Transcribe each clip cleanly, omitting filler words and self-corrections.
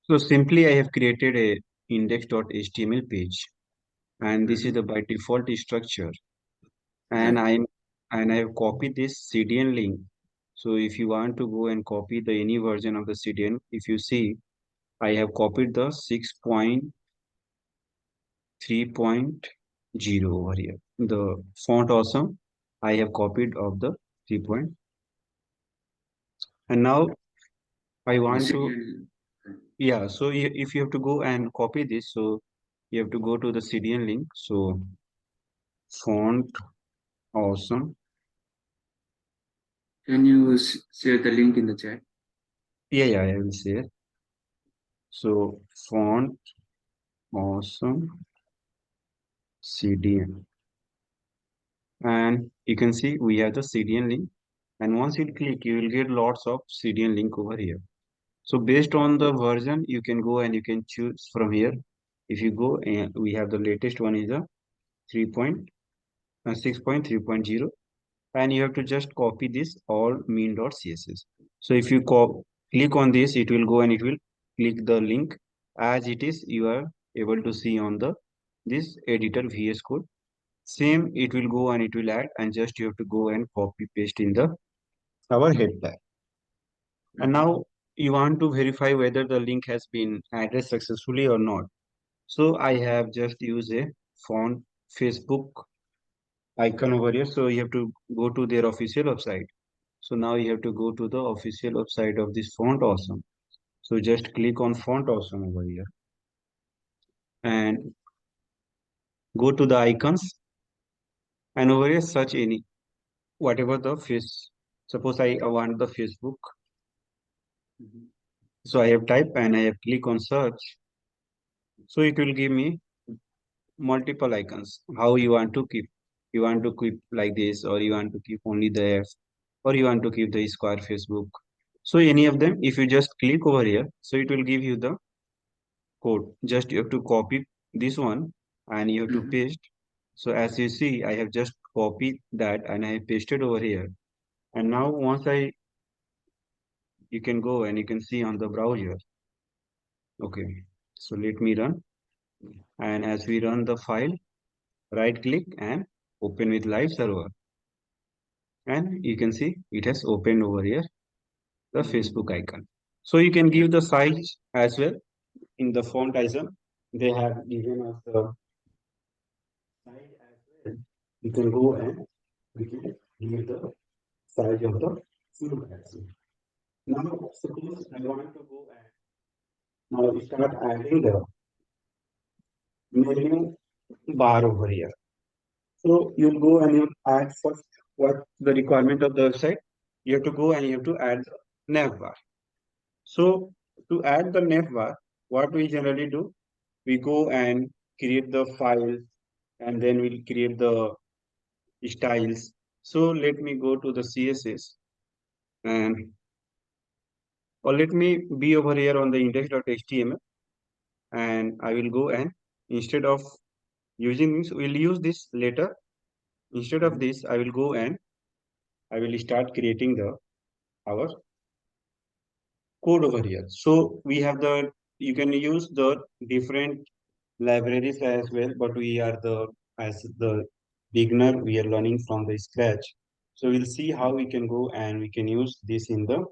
So simply I have created a index.html page, and this is Mm-hmm. the by default structure. Yeah. And I have copied this CDN link. So if you want to go and copy the any version of the CDN, if you see, I have copied the 6.3.0 over here. The font awesome, I have copied of the 3 point. And now I The want to, CDN. yeah, so if you have to go and copy this, so you have to go to the CDN link. So font awesome. Can you share the link in the chat? Yeah, I will say it. So font awesome CDN. And you can see we have the CDN link. And once you click, you will get lots of CDN link over here. So based on the version, you can go and you can choose from here. If you go and we have the latest one is the 3.6.3.0, and you have to just copy this all mean.css. So if you click on this, it will go and it will click the link as it is. You are able to see on the this editor VS Code. Same, it will go and it will add, and just you have to go and copy paste in the our header. And Mm-hmm. now you want to verify whether the link has been added successfully or not. So I have just used a font Facebook icon over here. So you have to go to their official website. So now you have to go to the official website of this font awesome. So just click on font awesome over here and go to the icons, and over here search any whatever the face. Suppose I want the Facebook. Mm-hmm. So I have typed and I have click on search. So it will give me multiple icons. How you want to keep. You want to keep like this, or you want to keep only the F, or you want to keep the square Facebook. So any of them, if you just click over here, so it will give you the code. Just you have to copy this one and you have to Mm-hmm. paste. So as you see, I have just copied that and I have pasted over here. And now once you can go and you can see on the browser. Okay. So let me run. And as we run the file, right click and open with live server. And you can see it has opened over here, the Facebook icon. So you can Yeah. give the size as well in the font icon. They have given us the size as well. You can go and we can give the size of the font icon. Now suppose I want to go and now start adding the menu bar over here. So you'll go and you'll add first what the requirement of the website. You have to go and you have to add the nav bar. So to add the nav bar, what we generally do, we go and create the file and then we'll create the styles. So let me go to the CSS and or let me be over here on the index.html, and I will go and instead of using this, we'll use this later. Instead of Mm-hmm. this, I will go and I will start creating the our code over here. So we have the you can use the different libraries as well, but we are the as the beginner, we are learning from the scratch. So we'll see how we can go and we can use this in the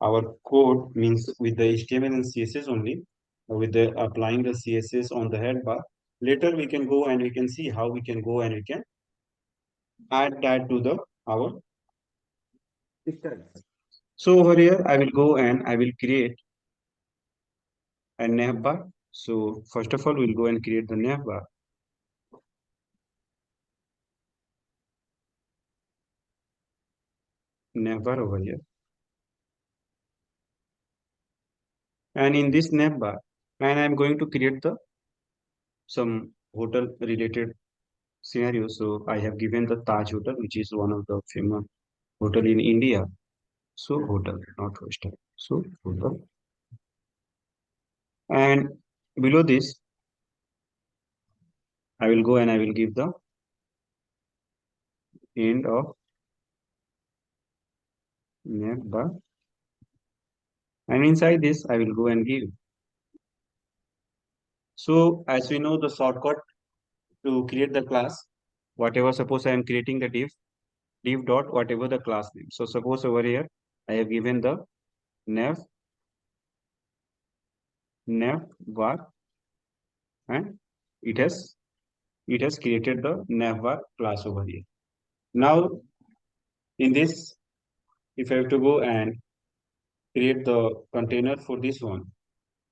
our code means with the HTML and CSS only, with the applying the CSS on the head bar. Later we can go and we can see how we can go and we can add that to the our styles. So over here, I will go and I will create a nav bar. So first of all, we'll go and create the nav bar over here. And in this nav bar, and I'm going to create the some hotel related scenario. So I have given the Taj Hotel, which is one of the famous hotel in India. So hotel, not hostel. So hotel. And below this, I will go and I will give the end of nav bar. And inside this, I will go and give. So as we know the shortcut to create the class, whatever, suppose I am creating the div dot whatever the class name. So suppose over here, I have given the nav, nav var, and it has it has created the nav var class over here. Now in this, if I have to go and create the container for this one,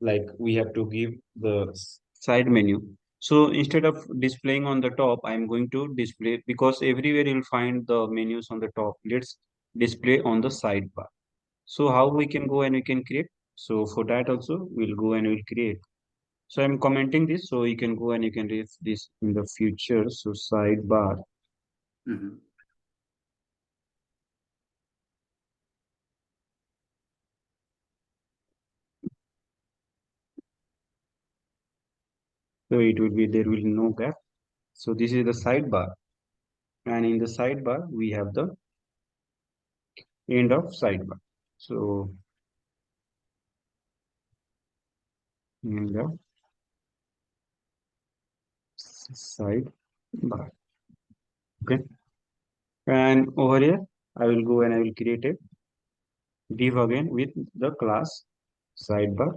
like we have to give the side menu. So instead of displaying on the top, I'm going to display, because everywhere you'll find the menus on the top. Let's display on the sidebar. So how we can go and we can create? So for that also we'll go and we'll create. So I'm commenting this, so you can go and you can read this in the future. So sidebar. Mhm. So it will be, there will be no gap. So this is the sidebar, and in the sidebar we have the end of sidebar. So end of sidebar. Okay. And over here, I will go and I will create a div again with the class sidebar.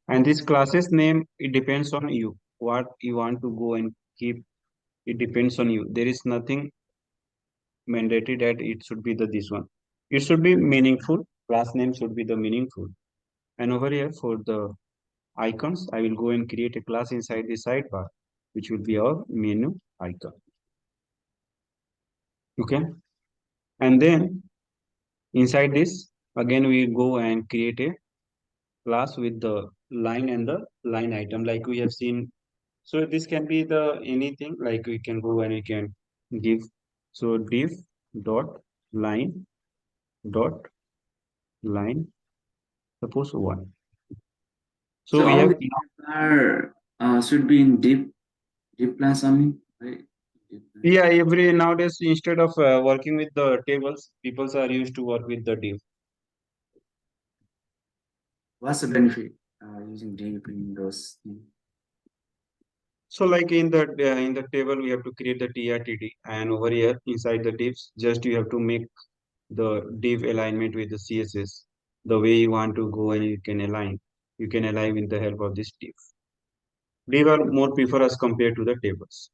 And this class's name, it depends on you. What you want to go and keep, it depends on you. There is nothing mandatory that it should be the this one. It should be meaningful. Class name should be the meaningful. And over here for the icons, I will go and create a class inside the sidebar, which will be our menu icon. Okay. And then inside this, again, we go and create a class with the line and the line item like we have seen. So this can be the anything, like we can go and we can give. So div dot line dot line, suppose one. So So we all have, the are should be in deep class only, right? Deep class. yeah, every nowadays instead of working with the tables, people are used to work with the div. What's the benefit using deep in those things? So like in the table we have to create the TRTD, and over here inside the divs just you have to make the div alignment with the CSS the way you want to go, and you can align. You can align with the help of this div. Div are more prefer as compared to the tables.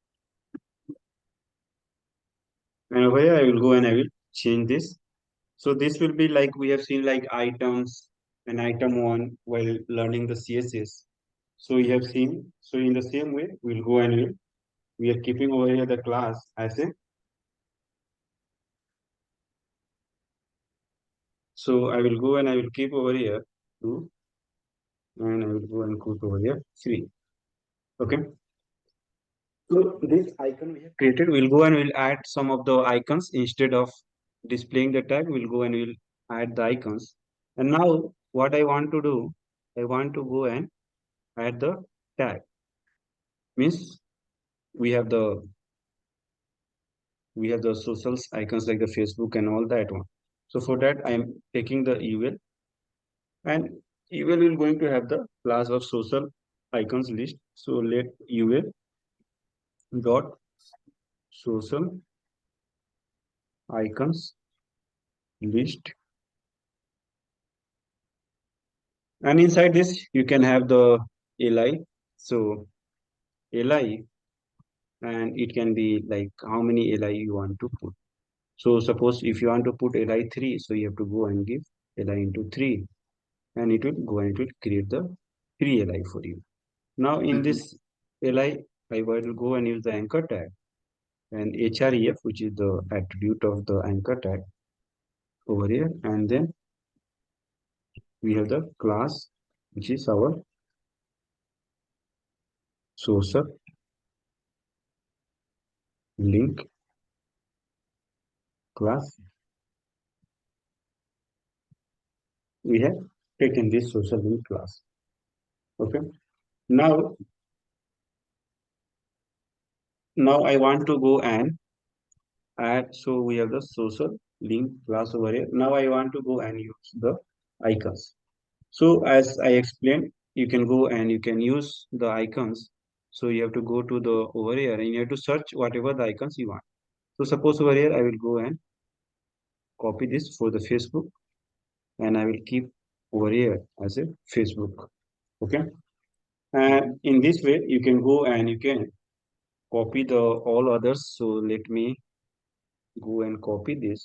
And over here I will go and I will change this. So this will be like we have seen like items and item one while learning the CSS. So you have seen. So in the same way we'll go and we are keeping over here the class as a. So I will go and I will keep over here two, and I will go and put over here three. Okay. So this icon we have created, we'll go and we'll add some of the icons instead of displaying the tag. We'll go and we'll add the icons. And now what I want to do, I want to go and add the tag. Means we have the we have the social icons like the Facebook and all that one. So for that, I am taking the UL, and UL will going to have the class of social icons list. So let UL dot social icons list, and inside this you can have the li. So li, and it can be like how many li you want to put. So suppose if you want to put li 3, so you have to go and give li into 3, and it will go and it will create the 3 li for you. Now in Mhm. this li, I will go and use the anchor tag, and href, which is the attribute of the anchor tag over here, and then we have the class, which is our source link class. We have taken this social link class. Okay. Now, I want to go and add. So we have the social link class over here. Now I want to go and use the icons. So as I explained, you can go and you can use the icons. So you have to go to the over here and you have to search whatever the icons you want. So suppose over here I will go and copy this for the Facebook and I will keep over here as a Facebook. Okay. Mhm. And in this way you can go and you can copy the all others. So let me go and copy this.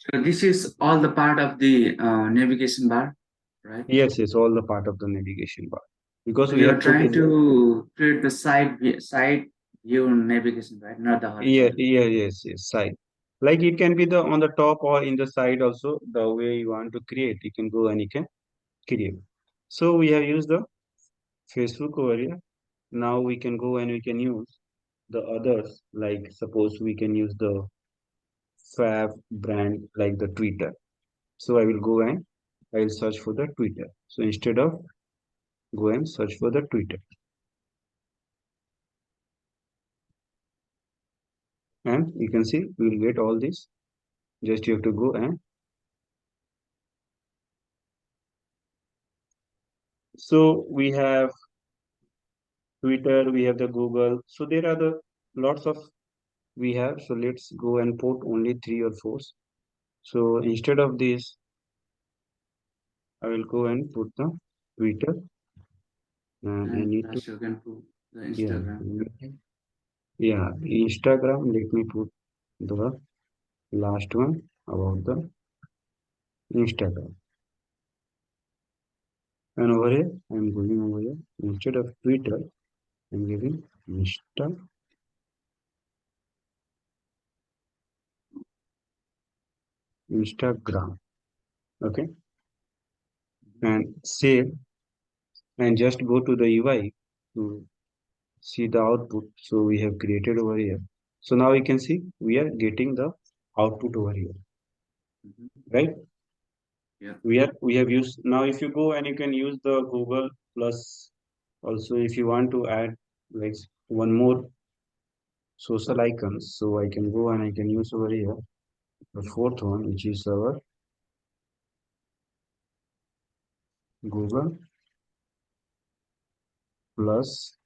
So this is all the part of the navigation bar, right? Yes, yes, all the part of the navigation bar because So we you're have put trying in the to create the side view navigation, right? Not the yeah, horizontal. yeah, yes, yes, side. Like it can be the on the top or in the side also, the way you want to create. You can go and you can create. So we have used the Facebook over here. Now we can go and we can use the others. Like suppose we can use the Fab brand like the Twitter. So I will go and I will search for the Twitter. So instead of go and search for the Twitter, and you can see we will get all this. Just you have to go and so we have Twitter, we have the Google. So there are the lots of we have. So let's go and put only three or four. So instead of this, I will go and put the Twitter and I And need to plus you can put the yeah Instagram. yeah Instagram. Let me put the last one about the Instagram. And over here, I'm going over here. Instead of Twitter, I'm giving Instagram. Okay. And save and just go to the UI to see the output. So we have created over here. So now you can see we are getting the output over here, Mhm. right? Yeah. We have used now if you go and you can use the Google plus also if you want to add like one more social icons. So I can go and I can use over here the fourth one, which is our Google plus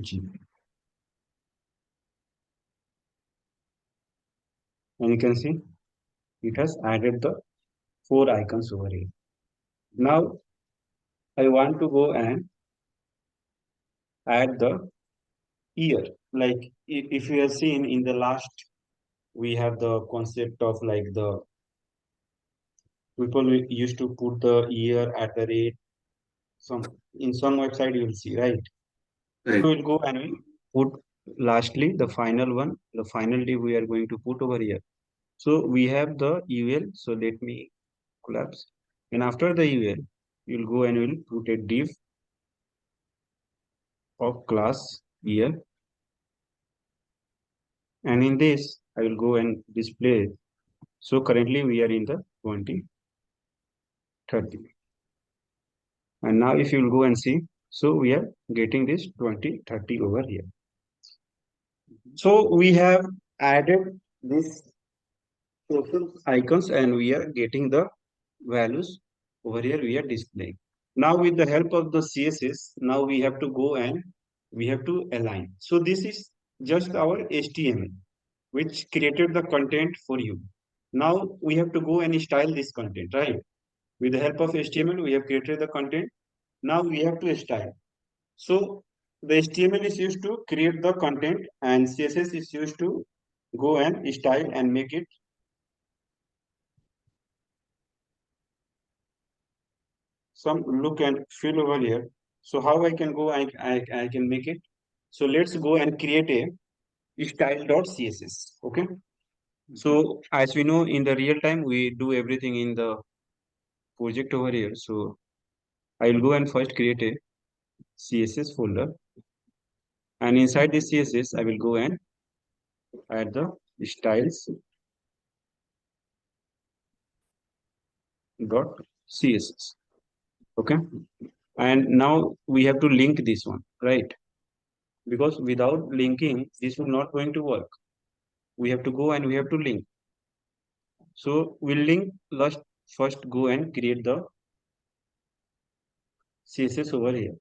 G. And you can see it has added the four icons over here. Mhm. Now I want to go and add the year. Like if you have seen in the last, we have the concept of like the people used to put the year at the rate. Some in some website you will see, right? So Correct. we'll go and we put lastly the final one, the final div we are going to put over here. So we have the UL. So let me collapse. And after the UL, you'll go and will put a div of class year. And in this, I will go and display. So currently we are in the 2030. And now if you will go and see, so we are getting this 2030 over here. Mhm. So we have added this social icons and we are getting the values over here we are displaying. Now with the help of the CSS, now we have to go and we have to align. So this is just our HTML, which created the content for you. Now we have to go and style this content, right? With the help of HTML, we have created the content. Now we have to style. So the HTML is used to create the content and CSS is used to go and style and make it some look and feel over here. So how I can go, I can make it. So let's go and create a style.css. Okay. Mhm. So as we know in the real time, we do everything in the project over here. So I will go and first create a CSS folder. And inside this CSS, I will go and add the styles.css. Okay. And now we have to link this one, right? Because without linking, this will not going to work. We have to go and we have to link. So we'll link first go and create the CSS over here.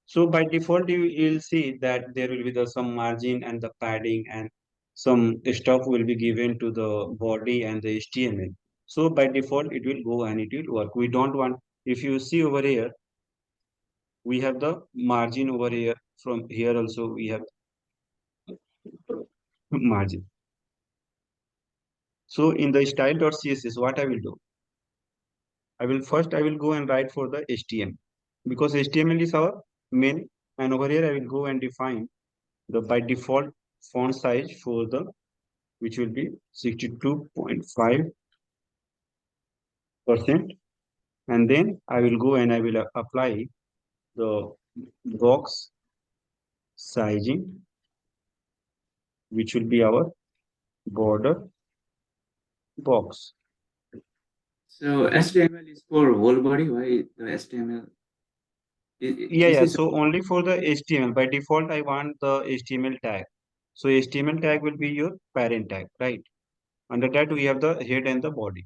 So by default, you'll see that there will be some margin and the padding and some stuff will be given to the body and the HTML. So by default, it will go and it will work. We don't want, if you see over here, we have the margin over here. From here also, we have margin. So in the style.css, what I will do? I will go and write for the HTML because HTML is our main. And over here, I will go and define the by default font size for the which will be 62.5%. And then I will go and I will apply the box sizing, which will be our border box. So Okay. HTML is for whole body. Why the HTML? Yeah, This yeah. is So only for the HTML. By default, I want the HTML tag. So HTML tag will be your parent tag, right? Under that, we have the head and the body.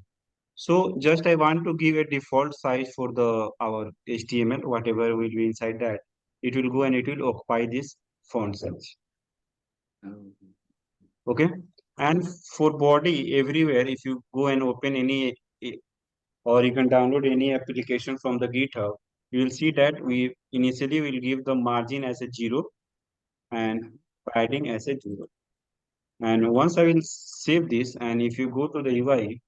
So just I want to give a default size for the our HTML, whatever will be inside that. It will go and it will occupy this font size. oh, Okay. And for body everywhere, if you go and open any or you can download any application from the GitHub, you will see that we initially will give the margin as a 0 and padding as a 0. And once I will save this, and if you go to the UI,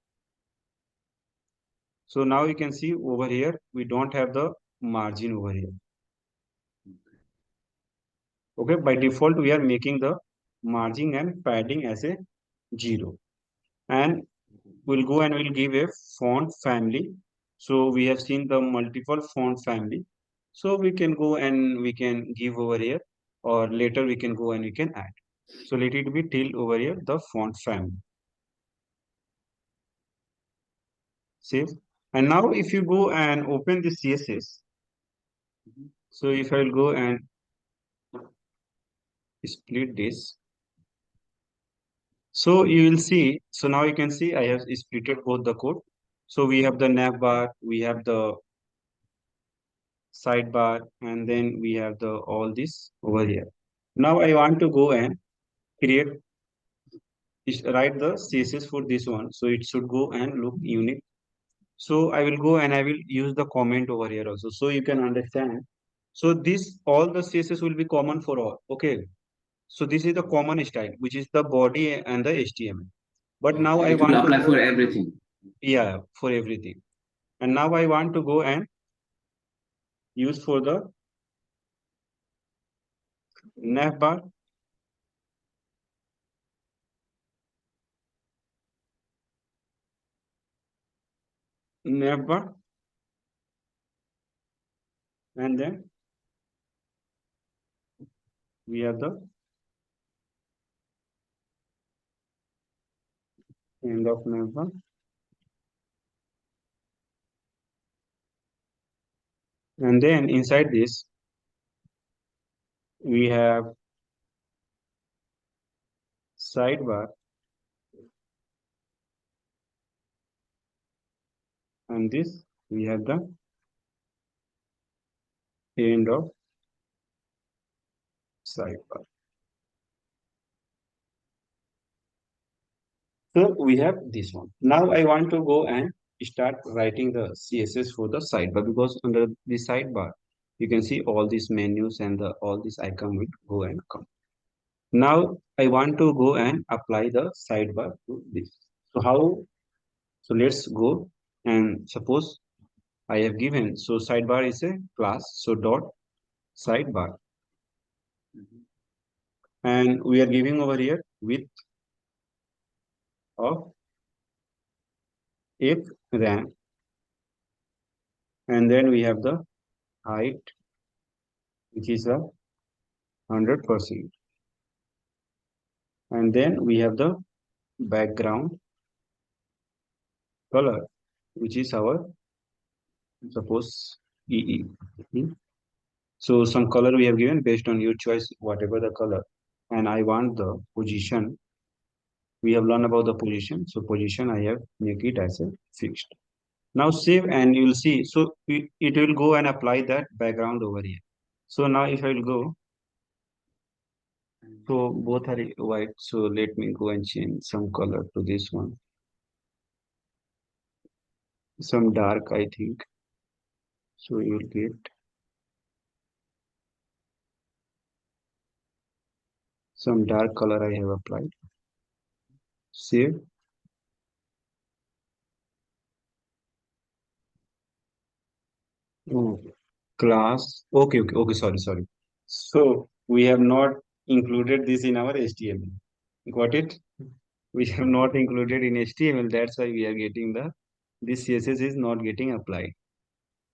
so now you can see over here, we don't have the margin over here. Okay, by default, we are making the margin and padding as a 0. And we'll go and we'll give a font family. So we have seen the multiple font family. So we can go and we can give over here, or later we can go and we can add. So let it be till over here, the font family. Save. And now if you go and open the CSS, so if I'll go and split this, so you will see, so now you can see I have splitted both the code. So we have the nav bar, we have the sidebar, and then we have the all this over here. Now I want to go and create write the CSS for this one. So it should go and look unique. So I will go and I will use the comment over here also. So you can understand. So this all the CSS will be common for all. Okay. So this is the common style, which is the body and the HTML. But now okay. I It will want to apply go, for everything. yeah, for everything. And now I want to go and use for the nav bar, nav bar, and then we have the end of nav bar. And then inside this, we have sidebar, and this we have the end of sidebar. So we have this one. Now I want to go and start writing the CSS for the sidebar because under the sidebar, you can see all these menus and the all this icon will go and come. Now I want to go and apply the sidebar to this. So how? So let's go and suppose I have given, so sidebar is a class, so dot sidebar, Mhm. and we are giving over here width of if ram, and then we have the height, which is a 100%, and then we have the background color, which is our suppose EE. Hmm. So some color we have given based on your choice, whatever the color, and I want the position. We have learned about the position, so position I have make it as a fixed. Now save and you will see. So it will go and apply that background over here. So now if I will go, And so both are white. So let me go and change some color to this one. Some dark, I think. So you will get some dark color I have applied. Save. Oh, class. Okay, okay, okay. Sorry, sorry. So we have not included this in our HTML. Got it? We have not included in HTML. That's why we are getting the this CSS is not getting applied. I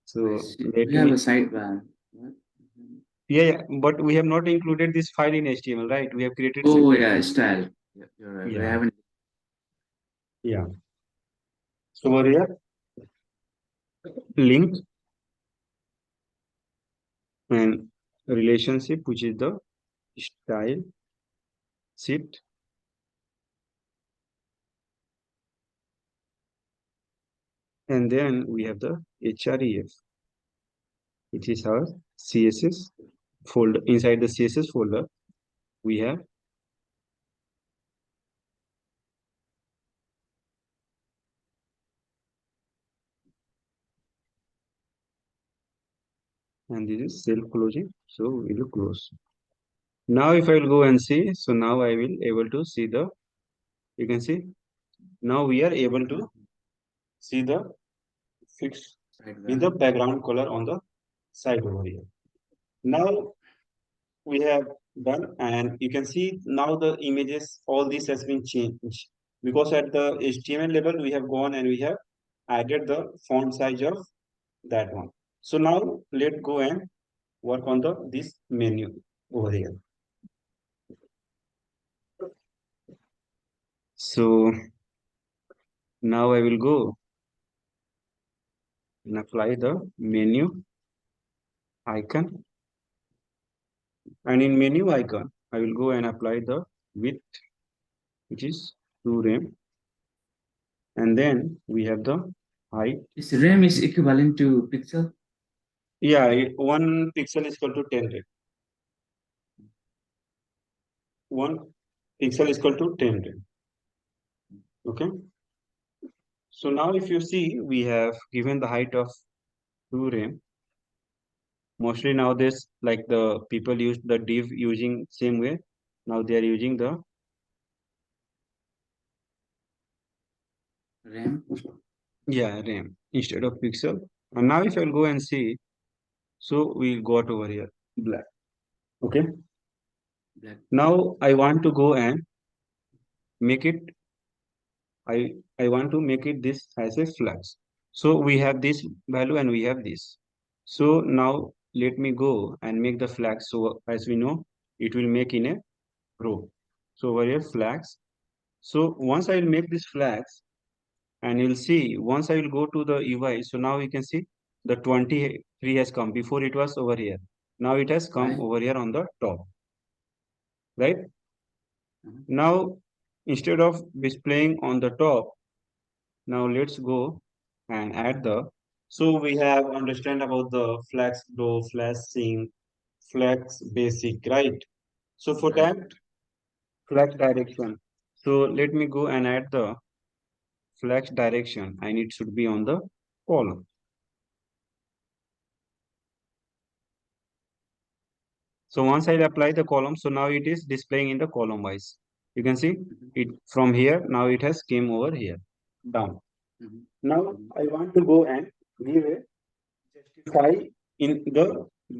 So see. let We have a me. sidebar. What? Mhm. Yeah, yeah, but we have not included this file in HTML, right? We have created Oh separate. yeah, style. Yeah, you're right. We Yeah, haven't. yeah. So over here, link and relationship, which is the style sheet, and then we have the href, which is our CSS folder. Inside the CSS folder, we have and this is self-closing. So we will close. Now if I will go and see, so now I will able to see the, you can see, now we are able to see the fix in Sidebar. the background color on the side over here. Now we have done and you can see now the images, all this has been changed because at the HTML level, we have gone and we have added the font size of that one. So now let's go and work on the this menu over here. So now I will go and apply the menu icon. And in menu icon, I will go and apply the width, which is 2 rem. And then we have the height. Is RAM is equivalent to pixel? Yeah, 1 pixel is equal to 10 rem. 1 pixel is equal to 10 rem. Okay. So now if you see, we have given the height of 2 rem. Mostly nowadays, like the people use the div using same way. Now they are using the, RAM. yeah, rem instead of pixel. And now if I'll go and see, so we got over here black. Okay. Black. Now I want to go and make it, I want to make it this as a flux. So we have this value and we have this. So now let me go and make the flags. So as we know, it will make in a row. So over here flags. So once I will make this flags and you'll see once I will go to the UI. So now you can see the 23 has come. Before it was over here. Now it has come Why? over here on the top, right? Mhm. Now instead of displaying on the top, now let's go and add the, so we have understand about the flex flow, flex sync, flex basic, right? So for Right. that, flex direction. So let me go and add the flex direction and it should be on the column. So once I apply the column, so now it is displaying in the column wise. You can see Mhm. it from here, now it has came over here, down. Mhm. Now Mhm. I want to go and give a justify in the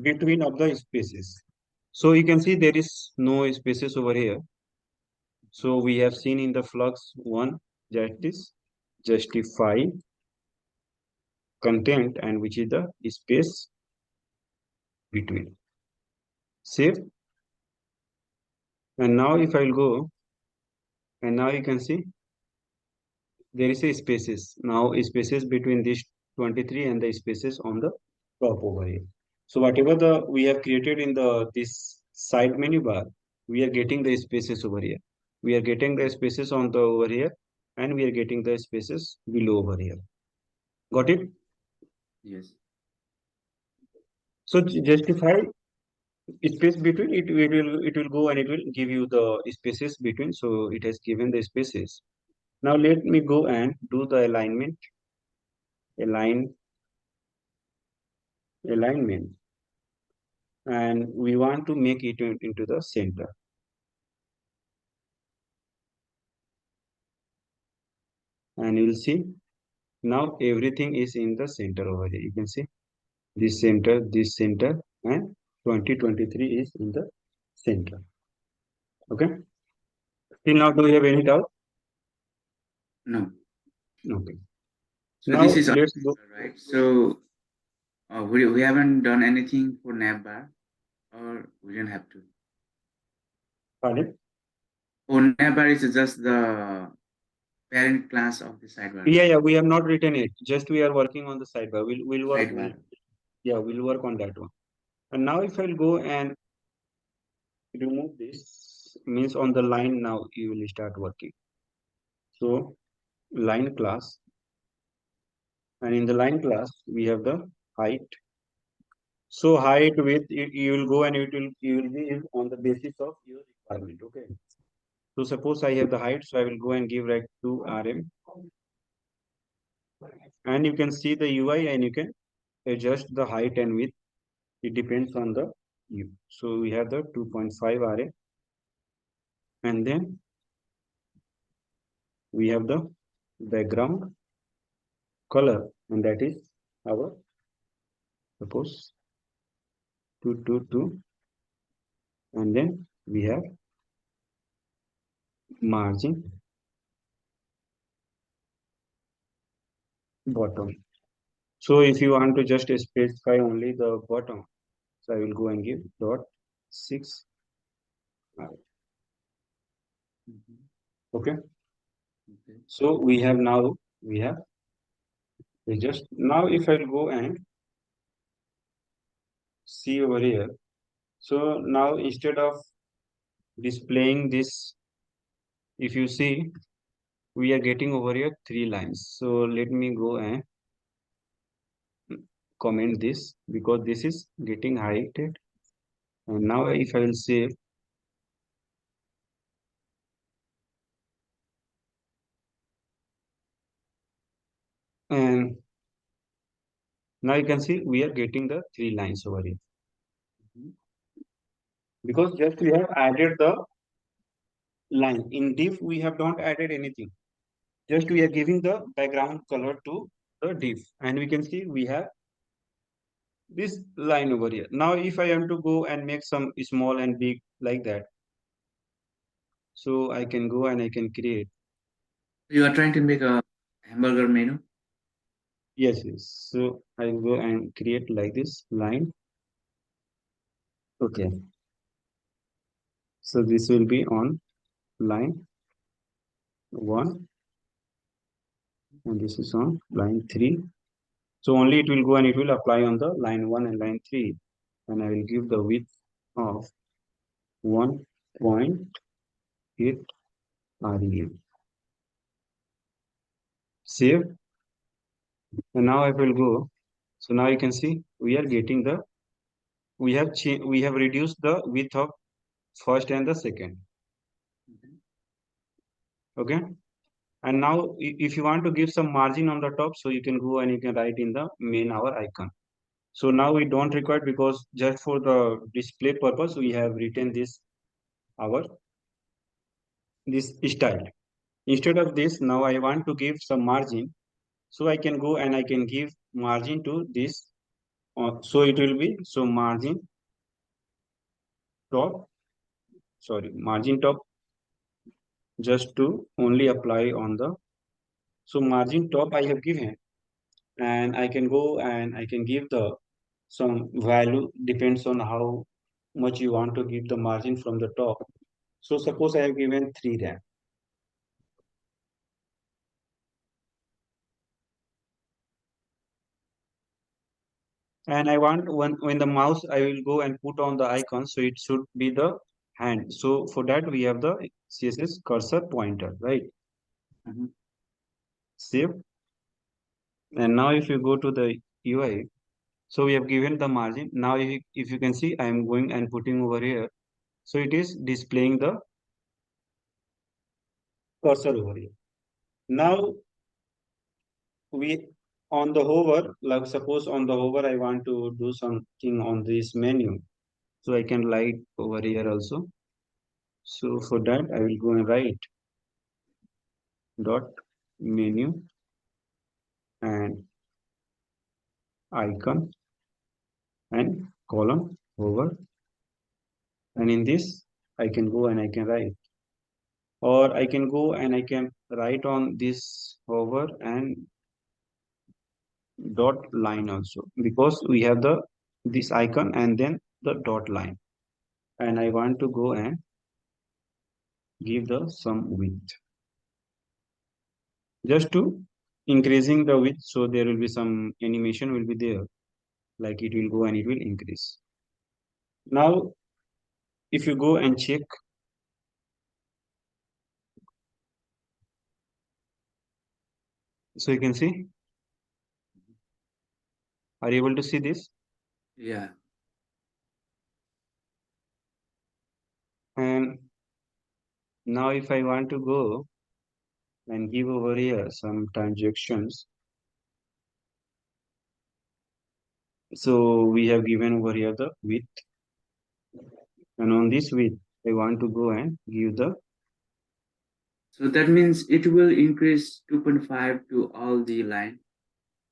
between of the spaces. So you can see there is no spaces over here. So we have seen in the flux one that is justify content and which is the space between. Save. And now if I'll go and now you can see there is a spaces. Now spaces between this 23 and the spaces on the top over here. So whatever the we have created in the this side menu bar, we are getting the spaces over here. We are getting the spaces on the over here, and we are getting the spaces below over here. Got it? Yes. So justify space between it will go and it will give you the spaces between. So it has given the spaces. Now let me go and do the align alignment, and we want to make it into the center. And you'll see now everything is in the center over here. You can see this center, and 2023 is in the center. Okay. Till now, do you have any doubt? No. Okay. So this Now is let's go. right. So we haven't done anything for navbar, or we didn't have to. Pardon? Oh, navbar is just the parent class of the sidebar, Yeah, right? yeah. We have not written it. Just we are working on the sidebar. We'll work. Sidebar. Yeah, we'll work on that one. And now if I'll go and remove this, means on the line now you will start working. So line class, and in the line class we have the height. So height width you will go and you will be on the basis of your requirement. Okay. So suppose I have the height, so I will go and give like 2 rm, and you can see the UI and you can adjust the height and width. It depends on the U. So we have the 2.5 RA, and then we have the background color, and that is our suppose 222, and then we have margin bottom. So if you want to just specify only the bottom, so I will go and give dot 6. Mhm. Okay. Okay. So we have we just now if I go and see over here. So now instead of displaying this, if you see, we are getting over here 3 lines. So let me go and comment this because this is getting highlighted. And now if I will save, and now you can see we are getting the 3 lines over here Mhm. because just we have added the line. In div, we have not added anything. Just we are giving the background color to the div, and we can see we have this line over here. Now if I am to go and make some small and big like that, so I can go and I can create. You are trying to make a hamburger menu. Yes, yes. So I go and create like this line. Okay. So this will be on line 1, and this is on line 3. So only it will go and it will apply on the line 1 and line 3. And I will give the width of 1.8 rem. Save. And now I will go. So now you can see we are getting the we have reduced the width of first and the second. Mhm. Okay. And now if you want to give some margin on the top, so you can go and you can write in the main hour icon. So now we don't require because just for the display purpose, we have written our this style. Instead of this, now I want to give some margin. So I can go and I can give margin to this. So it will be so margin top, sorry, margin top just to only apply on the, so margin top I have given, and I can go and I can give the some value depends on how much you want to give the margin from the top. So suppose I have given 3 RAM, and I want when the mouse I will go and put on the icon, so it should be the hand. So for that we have the CSS cursor pointer, right? Mhm. Save. And now if you go to the UI, so we have given the margin. Now if you can see, I am going and putting over here. So it is displaying the cursor over here. Now we on the hover, like suppose on the hover, I want to do something on this menu. So I can write over here also. So for that, I will go and write dot menu and icon and column over. And in this, I can go and I can write. Or I can go and I can write on this hover and dot line also because we have the this icon and then the dot line. And I want to go and give the some width just to increasing the width, so there will be some animation will be there, like it will go and it will increase. Now if you go and check, so you can see, are you able to see this? Yeah. And now if I want to go and give over here some transactions, so we have given over here the width, and on this width I want to go and give the, So that means it will increase 2.5 to all the line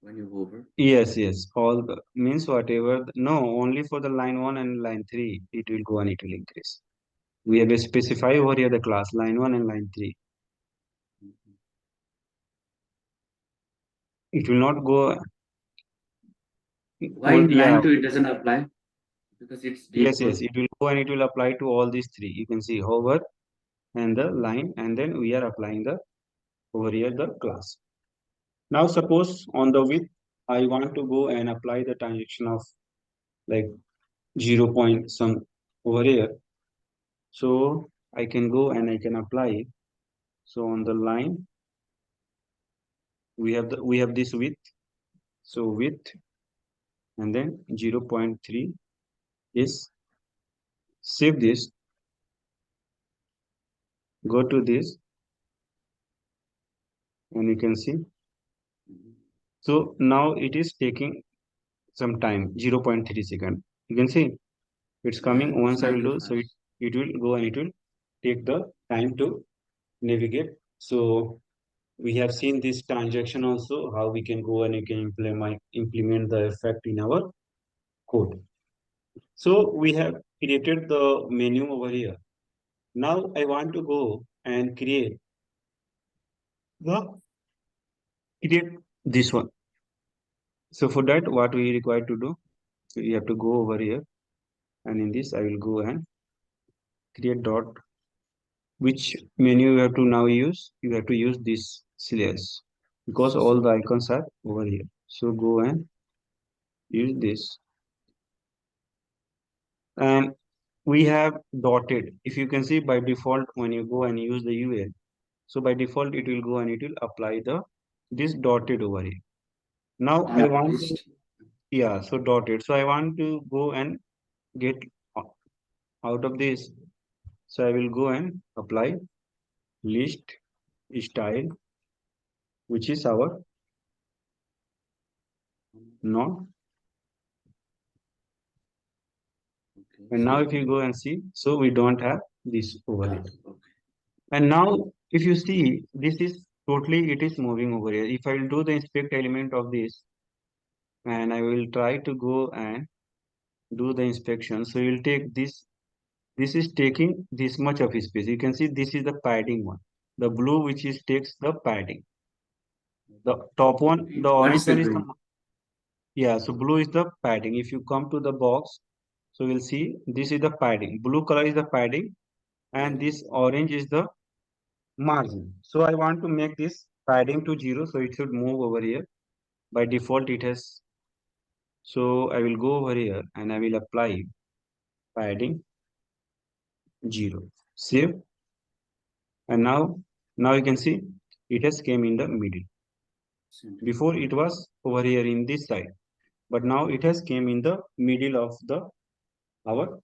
when you hover. yes, all the means whatever no, only for the line 1 and line 3 it will go and it will increase. We have specified over here the class line 1 and line 3. Mhm. It will not go Why in yeah, line 2 it doesn't apply? Because it's yes, default. it will go and it will apply to all these three. You can see hover and the line, and then we are applying the over here the class. Now suppose on the width I want to go and apply the transaction of like 0 point some over here. So I can go and I can apply it. So on the line we have this width. So width and then 0.3 is, save this, go to this, and you can see. Mhm. So now it is taking some time, 0.3 second. You can see it's Yeah, coming it's once I not will too do. So fast. it will go and it will take the time to navigate. So we have seen this transaction also, how we can go and you can implement the effect in our code. So we have created the menu over here. Now I want to go and the create this one. So for that, what we require to do, so you have to go over here, and in this I will go and create dot. Which menu you have to now use? You have to use this slash because all the icons are over here. So go and use this. And we have dotted. If you can see by default, when you go and use the UL, so by default it will go and it will apply the this dotted over here. Now I And want to, list. yeah, so dotted. So I want to go and get out of this. So I will go and apply list style, which is our not. Okay, And now so if you go and see, so we don't have this over here. okay. And now if you see, this is totally, it is moving over here. If I will do the inspect element of this, and I will try to go and do the inspection. So you'll take this, this is taking this much of space. You can see this is the padding one. The blue which is takes the padding. The top one, the What orange is the one is the, green? yeah, so blue is the padding. If you come to the box, so you'll see this is the padding. Blue color is the padding Yeah. and this orange is the margin. So I want to make this padding to 0, so it should move over here. By default it has, so I will go over here and I will apply padding 0. Save, and now you can see it has came in the middle. Center. Before it was over here in this side, but now it has came in the middle of the our.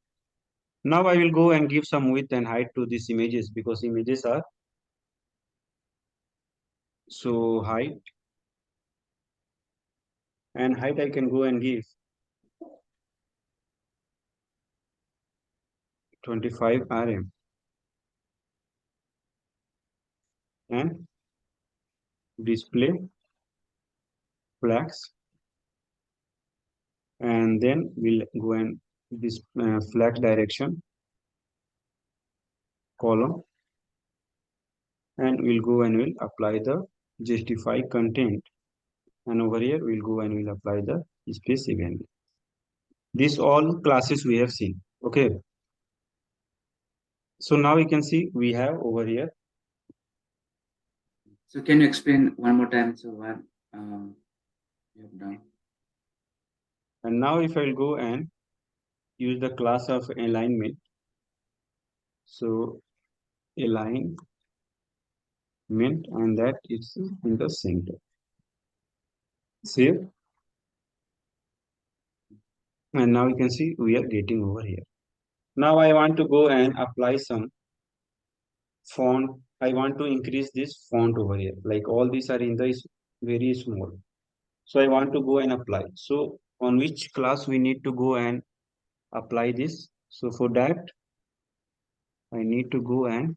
Now I will go and give some width and height to these images because images are so height and height I can go and give 25 rm and display flags, and then we'll go and this flag direction column, and we'll go and we'll apply the justify content, and over here we'll go and we'll apply the space event. These all classes we have seen. Okay, so now we can see we have over here. So can you explain one more time? So what you have done? And now if I'll go and use the class of alignment, so alignment, and that is in the center. Save, and now you can see we are getting over here. Now I want to go and apply some font. I want to increase this font over here. Like all these are in the very small. So I want to go and apply. So on which class we need to go and apply this? So for that, I need to go and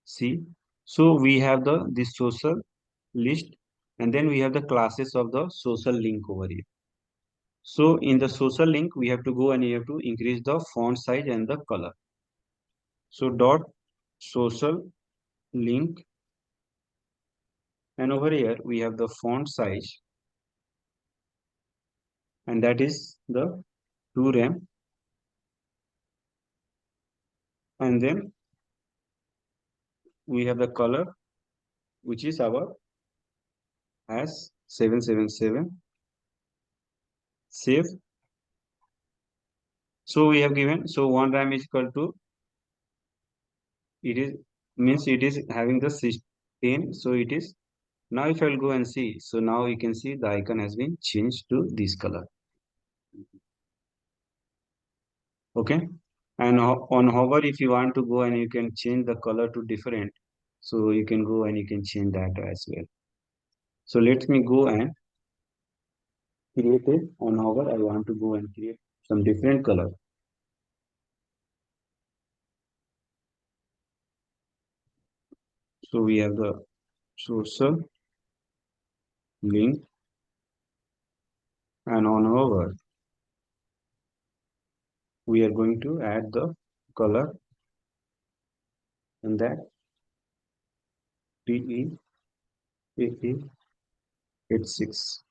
see. So we have the this social list, and then we have the classes of the social link over here. So in the social link, we have to go and you have to increase the font size and the color. So dot social link, and over here we have the font size, and that is the 2 rem, and then we have the color which is our as 777. Save. So we have given, so 1 ram is equal to, it is means it is having the 16, so it is. Now if I'll go and see, so now you can see the icon has been changed to this color. Okay, and on hover, if you want to go and you can change the color to different, so you can go and you can change that as well. So let me go and create it. On hover, I want to go and create some different color. So we have the social link, and on hover, we are going to add the color, and that DE86.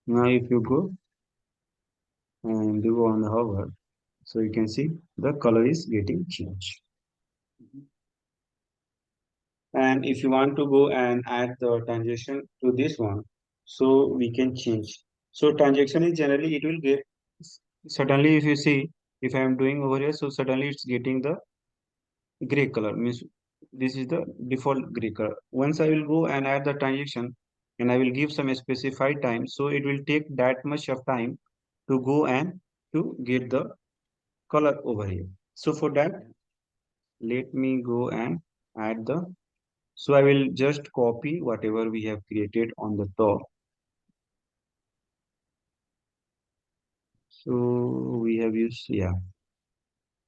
Now if you go and do on the hover, so you can see the color is getting changed. And if you want to go and add the transaction to this one, so we can change. So transaction is generally it will get, suddenly if you see, if I am doing over here, so suddenly it's getting the gray color, means this is the default gray color. Once I will go and add the transaction and I will give some specified time, so it will take that much of time to go and to get the color over here. So for that, let me go and add the, so I will just copy whatever we have created on the top. So we have used, yeah,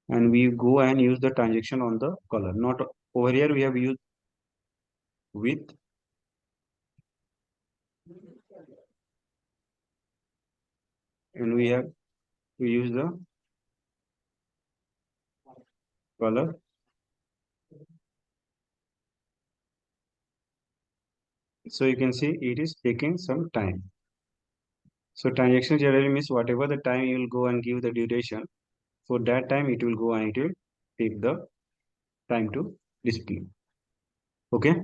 and we go and use the transaction on the color, not over here we have used width, and we have to use the color. So you can see it is taking some time. So transaction generally means whatever the time you will go and give the duration, for that time it will go and it will take the time to display. Okay.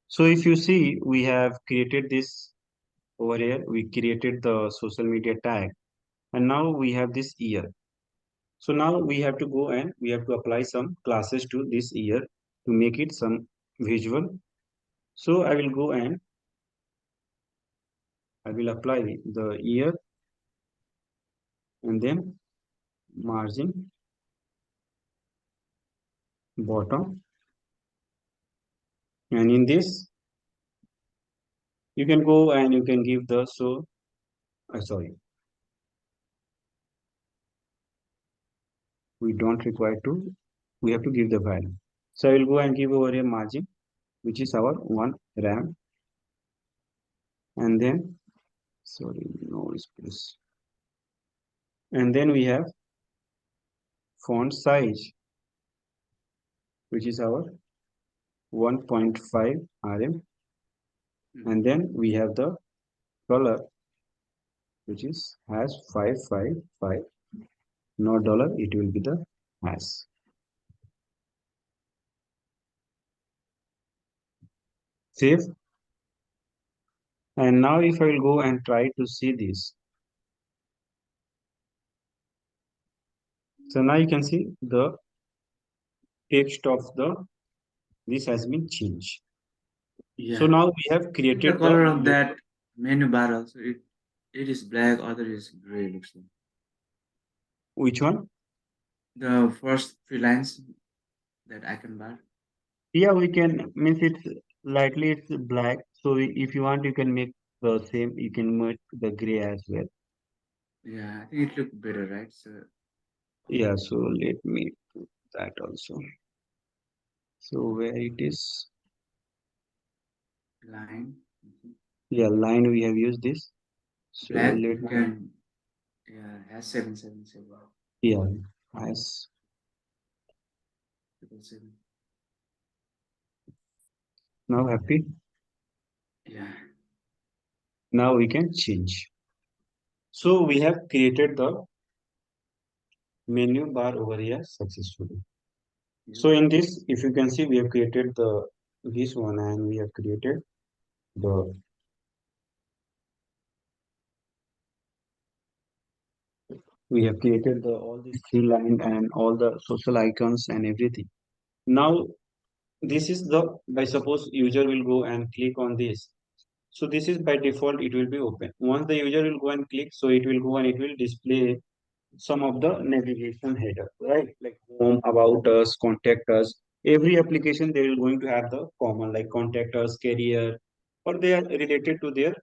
So if you see, we have created this over here, we created the social media tag, and now we have this year. So now we have to go and we have to apply some classes to this year to make it some visual. So I will go and I will apply the year and then margin bottom. And in this, you can go and you can give the sorry, we don't require to, we have to give the value. So I will go and give over a margin, which is our one RAM, and then sorry, no space. And then we have font size, which is our 1.5 RM, Mhm. and then we have the color, which is has 555, not dollar, it will be the hash. Save. And now if I will go and try to see this, so now you can see the text of the this has been changed. So Yeah. now we have See the created the color of that menu bar also. It is black, other is gray. Looks like which one? the first three lines that icon bar. Yeah, we can means it's lightly it's black. So if you want, you can make the same. You can make the gray as well. Yeah, I think it looked better, right? So Yeah. So let me put that also. So where it is? line. Mhm. Yeah, line we have used this. So Black let you me. can, yeah, has 777 Yeah, as 777. now happy. Yeah. Now we can change. So we have created the menu bar over here successfully. Yep. So in this, if you can see, we have created the this one and we have created the all these three line and all the social icons and everything. Now this is the by suppose user will go and click on this. So this is by default it will be open. Once the user will go and click, so it will go and it will display some of the navigation header, right? Like home, about us, contact us. Every application they will going to have the common like contact us, career, or they are related to their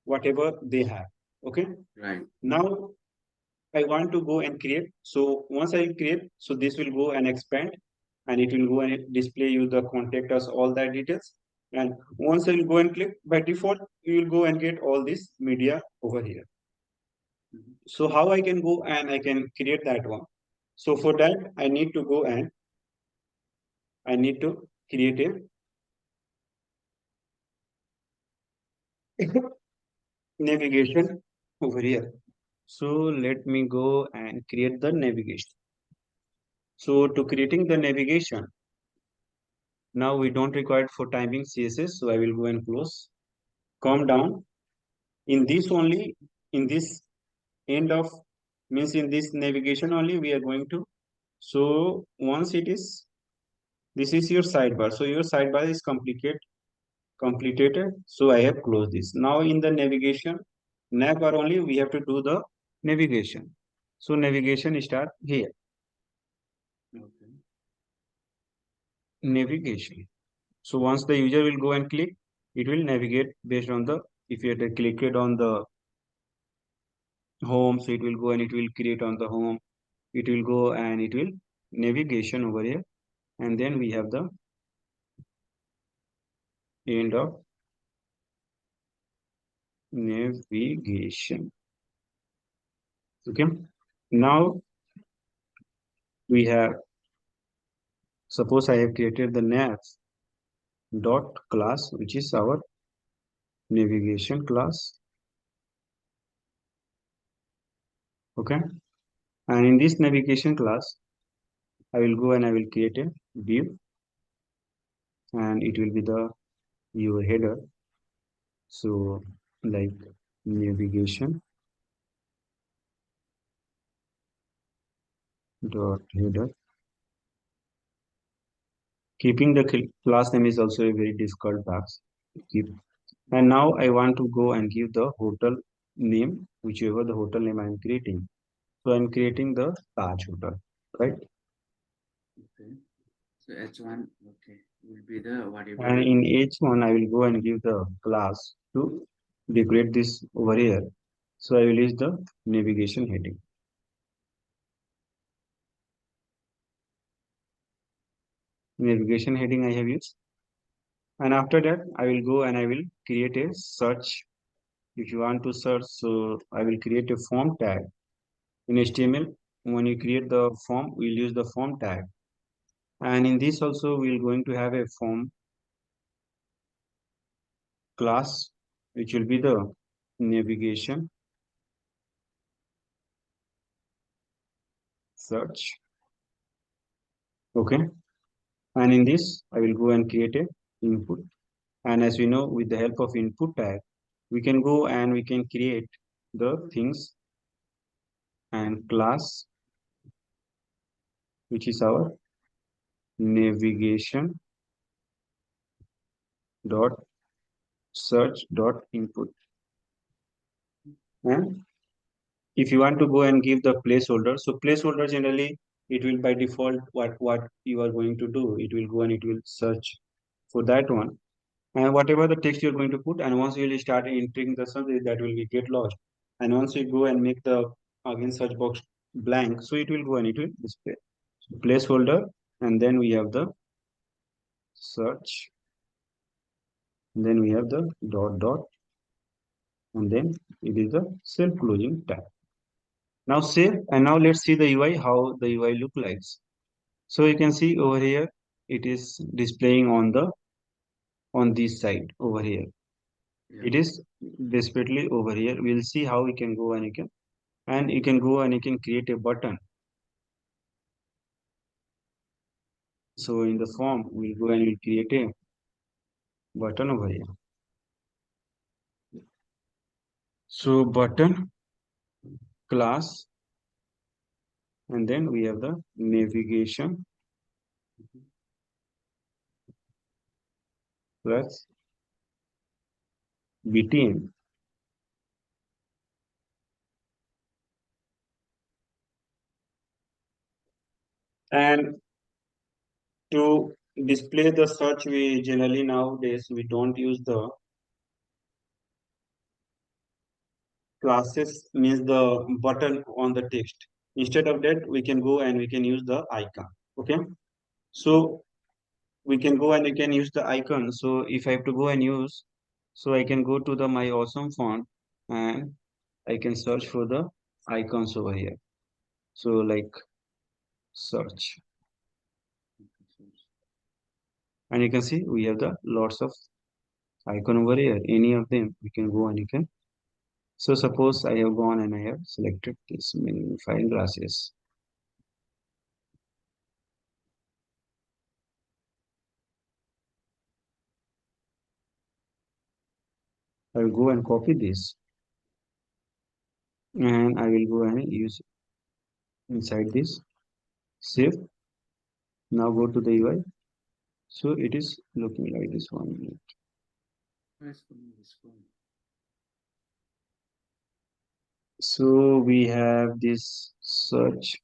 whatever they have. Okay. Right. Now I want to go and create. So once I create, so this will go and expand and it will go and display you the contact us, all that details. And once I will go and click, by default, you will go and get all this media over here. Mhm. So how I can go and I can create that one. So for that, I need to go and I need to create a navigation over here. So let me go and create the navigation. So to creating the navigation, now we don't require it for typing CSS. So I will go and close. Calm down. In this only, in this end of means in this navigation only, we are going to. So once it is, this is your sidebar. So your sidebar is completed. So I have closed this. Now in the navigation, navbar only, we have to do the navigation. So navigation start here. Okay. Navigation. So once the user will go and click, it will navigate based on the, if you had clicked on the home, so it will go and it will create on the home. It will go and it will navigation over here. And then we have the end of navigation. Okay. Now we have, suppose I have created the nav dot class, which is our navigation class. Okay. And in this navigation class, I will go and I will create a view and it will be the your header. So like navigation dot header. Keeping the class name is also a very difficult task to keep. And now I want to go and give the hotel name, whichever the hotel name I am creating. So I'm creating the Taj Hotel, right? Okay. So H1, okay, will be the And whatever. in H1, I will go and give the class to decorate this over here. So I will use the navigation heading. Navigation heading I have used. And after that, I will go and I will create a search. If you want to search, so I will create a form tag. In HTML, when you create the form, we'll use the form tag. And in this also, we're going to have a form class, which will be the navigation search. Okay. And in this, I will go and create a input. And as we know, with the help of input tag, we can go and we can create the things and class, which is our navigation dot search dot input. And if you want to go and give the placeholder, so placeholder generally it will by default what you are going to do. It will go and it will search for that one. And whatever the text you're going to put, and once you will start entering the search, that will be get lost. And once you go and make the again search box blank, so it will go and it will display. So placeholder, and then we have the search, and then we have the dot dot, and then it is the self-closing tab. Now save, and now let's see the UI, how the UI look like. So you can see over here, it is displaying on this side over here. Yeah. It is desperately over here. We'll see how we can go and you can go and you can create a button. So in the form, we'll go and we'll create a button over here. So button class, and then we have the navigation Mhm. plus btn. And to display the search, we generally nowadays we don't use the classes, means the button on the text. Instead of that, we can go and we can use the icon. Okay. So we can go and we can use the icon. So if I have to go and use, so I can go to the my awesome font and I can search for the icons over here. So like search, and you can see we have the lots of icon over here. Any of them we can go and you can. So suppose I have gone and I have selected this magnifying glasses. I will go and copy this and I will go and use inside this. Save. Now go to the UI. So it is looking like this one. Where's from this phone? So we have this search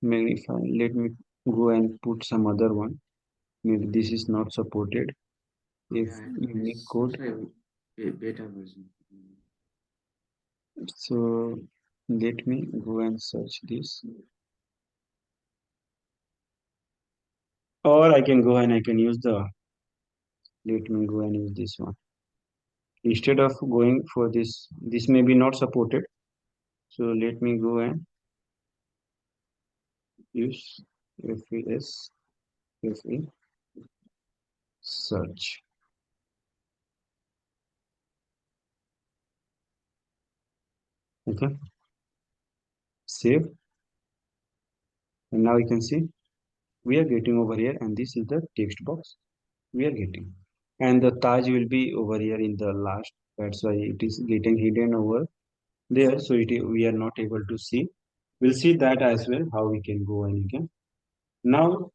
magnify. Let me go and put some other one. Maybe this is not supported. If Yeah, unique it's code. also a beta version. So let me go and search this. Or I can go and I can use the, let me go and use this one. Instead of going for this may be not supported. So let me go and use FES, FE search. Okay, save. And now you can see we are getting over here, and this is the text box we are getting. And the Taj will be over here in the last. That's why it is getting hidden over there. So we are not able to see. We'll see that as well, how we can go and we can. Now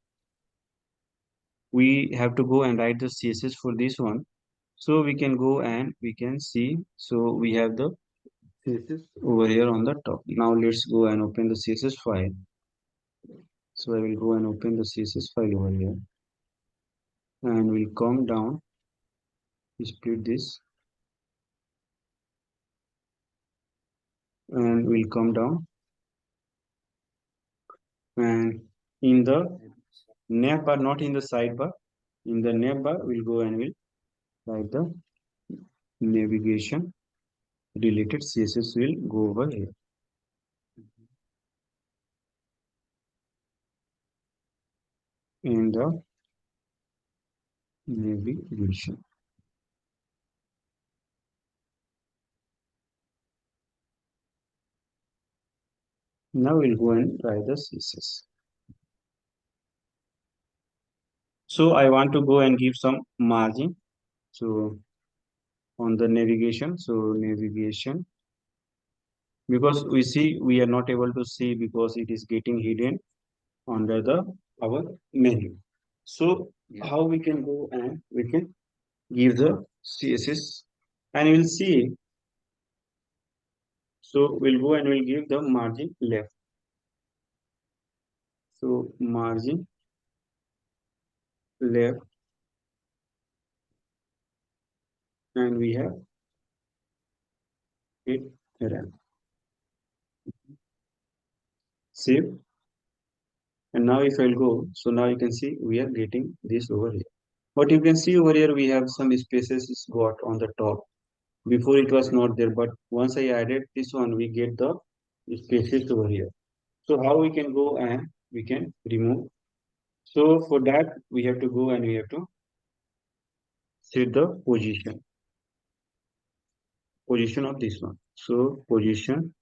we have to go and write the CSS for this one. So we can go and we can see. So we have the CSS over here on the top. Now let's go and open the CSS file. So I will go and open the CSS file over here and we'll come down, split this and we'll come down and in the navbar, not in the sidebar, in the navbar, we'll go and we'll write the navigation related CSS will go over here in the navigation. Now we'll go and write the CSS. So I want to go and give some margin. So on the navigation, so navigation, because we see we are not able to see because it is getting hidden under the our menu. So Yeah. how we can go and we can give the CSS and we'll see. So we'll go and we'll give the margin left. So margin left and we have it run. Save. And now if I'll go, so now you can see we are getting this over here. But you can see over here we have some spaces is got on the top. Before it was Okay. not there, but once I added this one, we get the spaces over here. So how we can go and we can remove. So for that we have to go and we have to set the position of this one. So position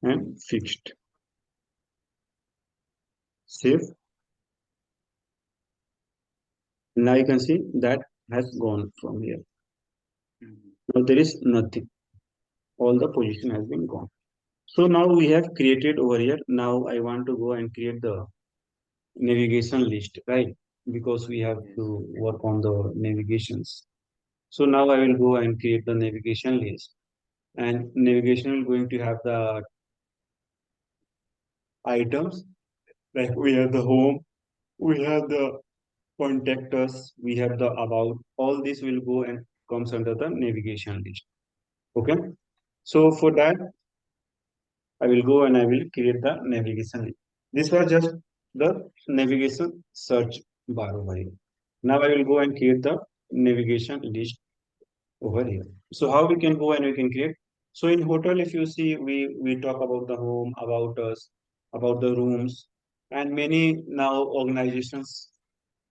and fixed. Save. Now you can see that has gone from here. Mhm. Now there is nothing. All the position has been gone. So now we have created over here. Now I want to go and create the navigation list, right? Because we have Yes. to work on the navigations. So now I will go and create the navigation list. And navigation will going to have the items, like we have the home, we have the contact us, we have the about. All this will go and comes under the navigation list. Okay. So for that, I will go and I will create the navigation list. This was just the navigation search bar over here. Now I will go and create the navigation list over here. So how we can go and we can create. So in hotel, if you see, we talk about the home, about us, about the rooms, and many now organizations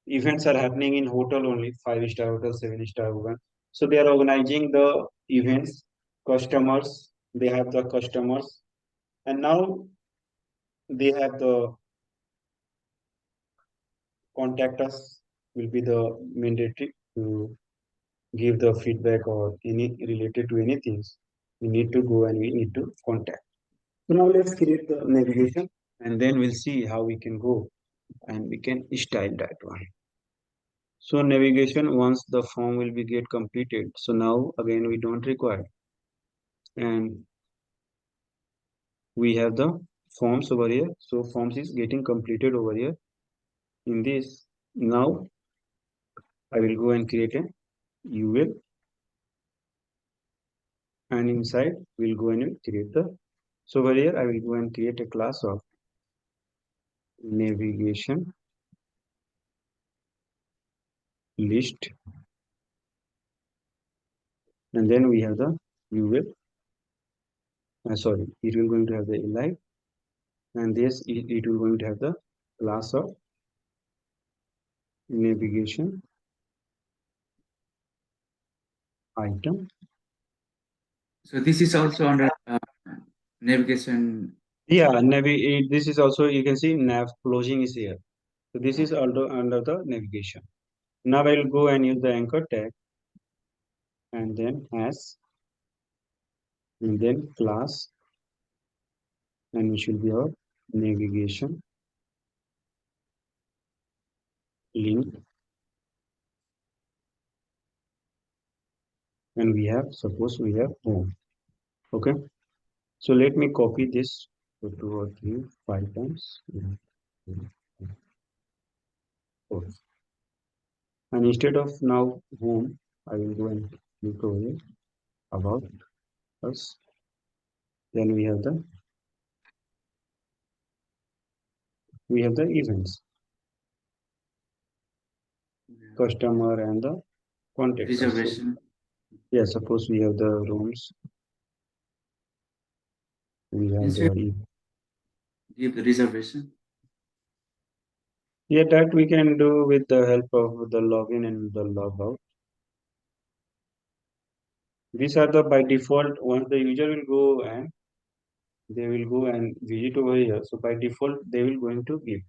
events are happening in hotel only, 5-star hotel, 7-star hotel. So they are organizing the events, customers, they have the customers, and now they have the contact us will be the mandatory to give the feedback or any related to anything. We need to go and we need to contact. So now let's create the navigation and then we'll see how we can go and we can style that one. So navigation once the form will be get completed. So now again we don't require and we have the forms over here. So forms is getting completed over here. In this now I will go and create a UL and inside we'll go and create the. So over here I will go and create a class of navigation list and then we have the UL. Sorry, it will going to have the elite and this it will going to have the class of navigation item. So this is also under navigation. Yeah, this is also you can see nav closing is here. So this is Okay. also under the navigation. Now I will go and use the anchor tag and then as and then class, and we should be our navigation link, and we have, suppose we have home. Okay, so let me copy this to 2 or 3, 5 times. One, two, three, 4. And instead of now home, I will go and click over here about us. Then we have the events, Yeah. customer and the contact us. So Reservation. yeah, suppose we have the rooms, we have Instead, the give the reservation. yeah, that we can do with the help of the login and the logout. These are the by default. Once the user will go and they will go and visit over here. So by default they will going to give.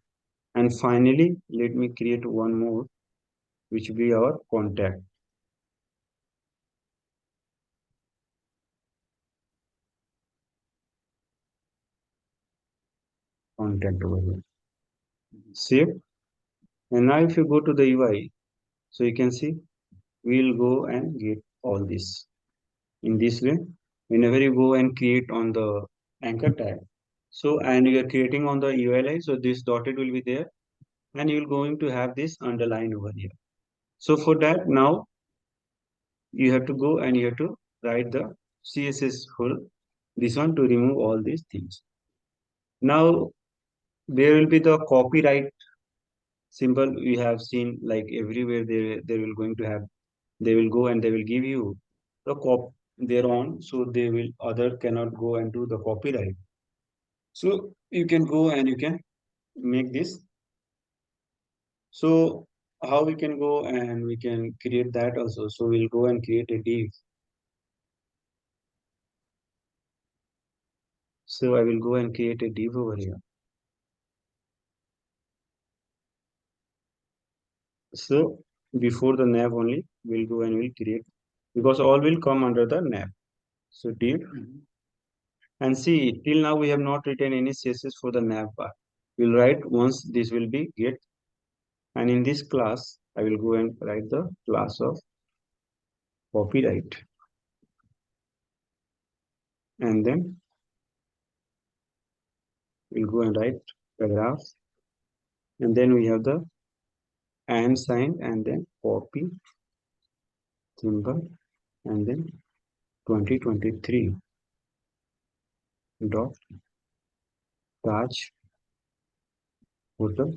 And finally, let me create one more, which will be our contact over here. Mhm. Save. And now if you go to the UI, so you can see we'll go and get all this. In this way, whenever you go and create on the anchor tag, so and you are creating on the ULI, so this dotted will be there, and you're going to have this underline over here. So for that, now you have to go and you have to write the CSS for this one to remove all these things. Now there will be the copyright symbol we have seen like everywhere they will going to have, they will go and they will give you the cop thereon, so they will other cannot go and do the copyright. So you can go and you can make this. So how we can go and we can create that also. So we'll go and create a div. So I will go and create a div over here. So before the nav only, we'll go and we'll create, because all will come under the nav. So div, Mhm. and see till now we have not written any CSS for the nav bar. We'll write once this will be get, and in this class I will go and write the class of copyright, and then we'll go and write paragraph, and then we have the and sign, and then copy symbol, and then 2023 dot Taj hotel,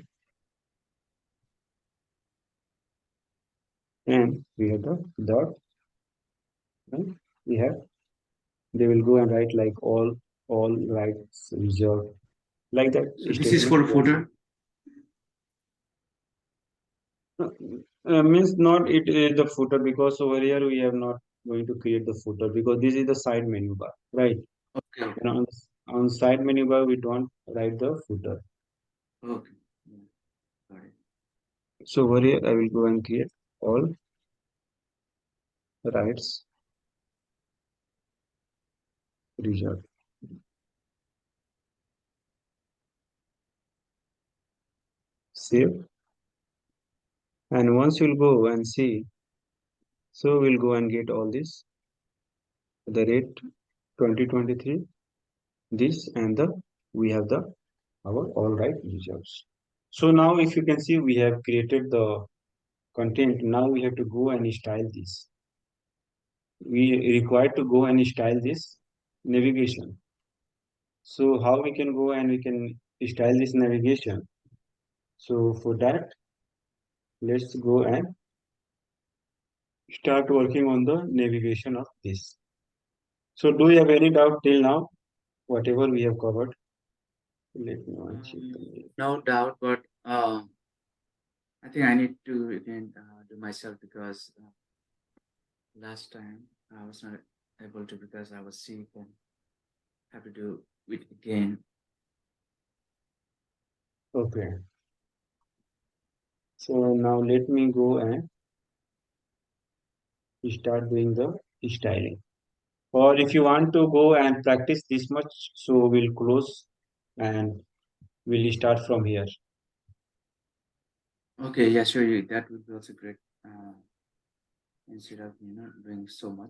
and we have the dot, and we have, they will go and write like all rights reserved, like that So this is statement for once. footer. Means not it the footer, because over here we are not going to create the footer because this is the side menu bar, right? Okay, okay, And on side menu bar we don't write the footer. okay. Yeah, got it. So over here I will go and create all rights reserved. Save, and once you'll go and see, so we'll go and get all this, the rate 2023, this and the, we have the our all right reserves. So now if you can see we have created the content. Now we have to go and style this. We require to go and style this navigation. So how we can go and we can style this navigation? So for that, let's go and start working on the navigation of this. So do you have any doubt till now? Whatever we have covered. Let me uncheck the mail. No doubt, but I think I need to again do myself because last time I was not able to because I was sick and have to do it again. Okay. So now let me go and start doing the styling. Or if you want to go and practice this much, so we'll close and we'll start from here. Okay, yeah, sure. That would be also great. Instead of doing so much.